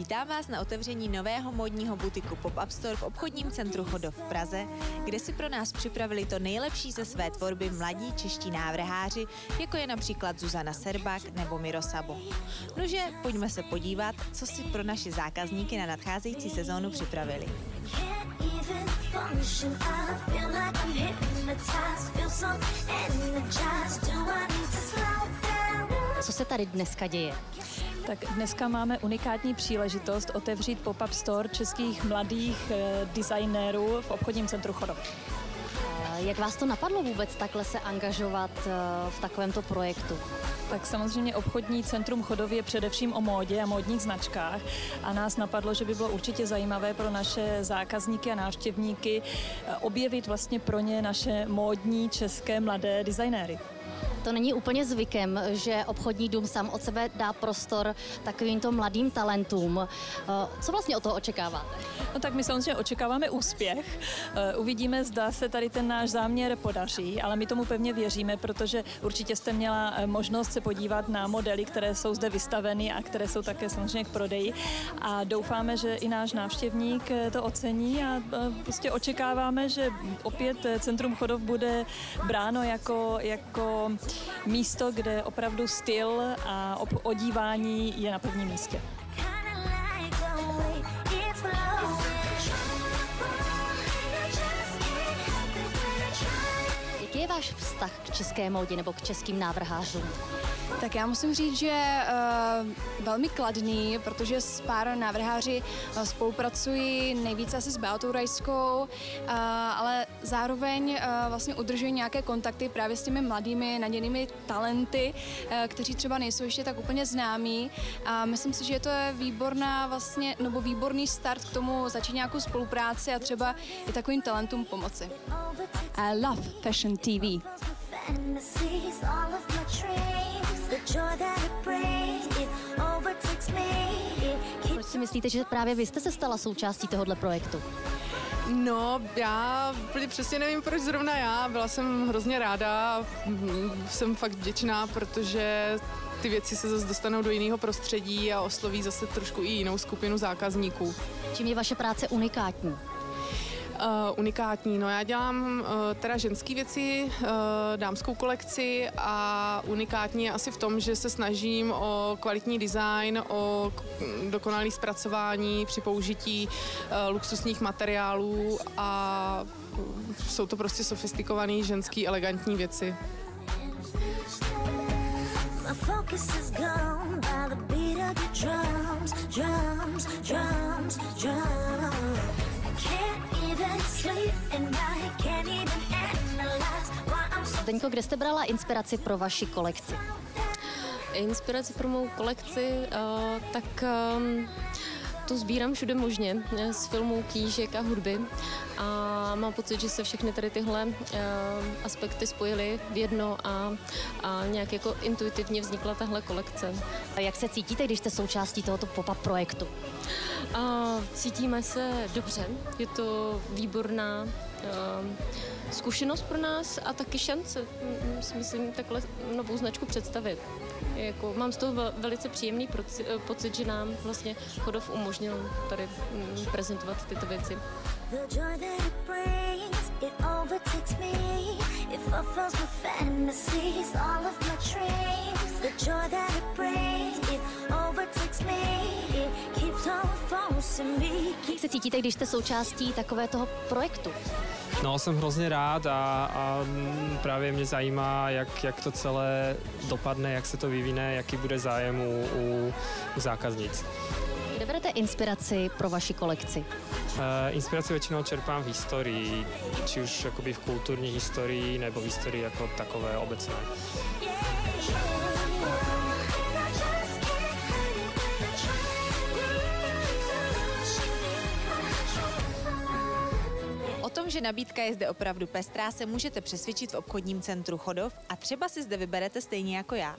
Vítám vás na otevření nového módního butiku Pop-up Store v obchodním centru Chodov v Praze, kde si pro nás připravili to nejlepší ze své tvorby mladí čeští návrháři, jako je například Zuzana Serbak nebo Miro Sabo. Nože, pojďme se podívat, co si pro naše zákazníky na nadcházející sezónu připravili. Co se tady dneska děje? Tak dneska máme unikátní příležitost otevřít pop-up store českých mladých designérů v obchodním centru Chodov. Jak vás to napadlo vůbec takhle se angažovat v takovémto projektu? Tak samozřejmě obchodní centrum Chodov je především o módě a módních značkách a nás napadlo, že by bylo určitě zajímavé pro naše zákazníky a návštěvníky objevit vlastně pro ně naše módní české mladé designéry. To není úplně zvykem, že obchodní dům sám od sebe dá prostor takovýmto mladým talentům. Co vlastně od toho očekáváte? No tak my samozřejmě očekáváme úspěch. Uvidíme, zda se tady ten náš záměr podaří, ale my tomu pevně věříme, protože určitě jste měla možnost se podívat na modely, které jsou zde vystaveny a které jsou také samozřejmě k prodeji. A doufáme, že i náš návštěvník to ocení a prostě očekáváme, že opět centrum Chodov bude bráno jako místo, kde opravdu styl a odívání je na prvním místě. Jaký je váš vztah k české módě nebo k českým návrhářům? Tak já musím říct, že velmi kladný, protože s pár návrháři spolupracuji nejvíce asi s Beatou Rajskou, ale zároveň vlastně udržuji nějaké kontakty právě s těmi mladými nadějnými talenty, kteří třeba nejsou ještě tak úplně známí. A myslím si, že to je výborný start k tomu začít nějakou spolupráci a třeba i takovým talentům pomoci. I love Fashion TV. Proč si myslíte, že právě vy jste se stala součástí tohoto projektu? No, já úplně přesně nevím, proč zrovna já. Byla jsem hrozně ráda, jsem fakt vděčná, protože ty věci se zase dostanou do jiného prostředí a osloví zase trošku i jinou skupinu zákazníků. Čím je vaše práce unikátní? Unikátní. No já dělám teda ženské věci, dámskou kolekci a unikátní je asi v tom, že se snažím o kvalitní design, o dokonalé zpracování při použití luxusních materiálů a jsou to prostě sofistikované ženský elegantní věci. Zdeňko, kde jste brala inspiraci pro vaši kolekci? Inspiraci pro mou kolekci, to sbírám všude možně, z filmů, knížek a hudby a mám pocit, že se všechny tady tyhle aspekty spojily v jedno a nějak jako intuitivně vznikla tahle kolekce. A jak se cítíte, když jste součástí tohoto pop-up projektu? Cítíme se dobře, je to výborná zkušenost pro nás a taky šance, si myslím, takhle novou značku představit. Jako, mám z toho velice příjemný pocit, že nám vlastně Chodov umožnil tady prezentovat tyto věci. Jak se cítíte, když jste součástí takového projektu? No, jsem hrozně rád a právě mě zajímá, jak to celé dopadne, jak se to vyvine, jaký bude zájem u zákaznic. Kde berete inspiraci pro vaši kolekci? Inspiraci většinou čerpám v historii, či už jakoby v kulturní historii nebo v historii jako takové obecné. O tom, že nabídka je zde opravdu pestrá, se můžete přesvědčit v obchodním centru Chodov a třeba si zde vyberete stejně jako já.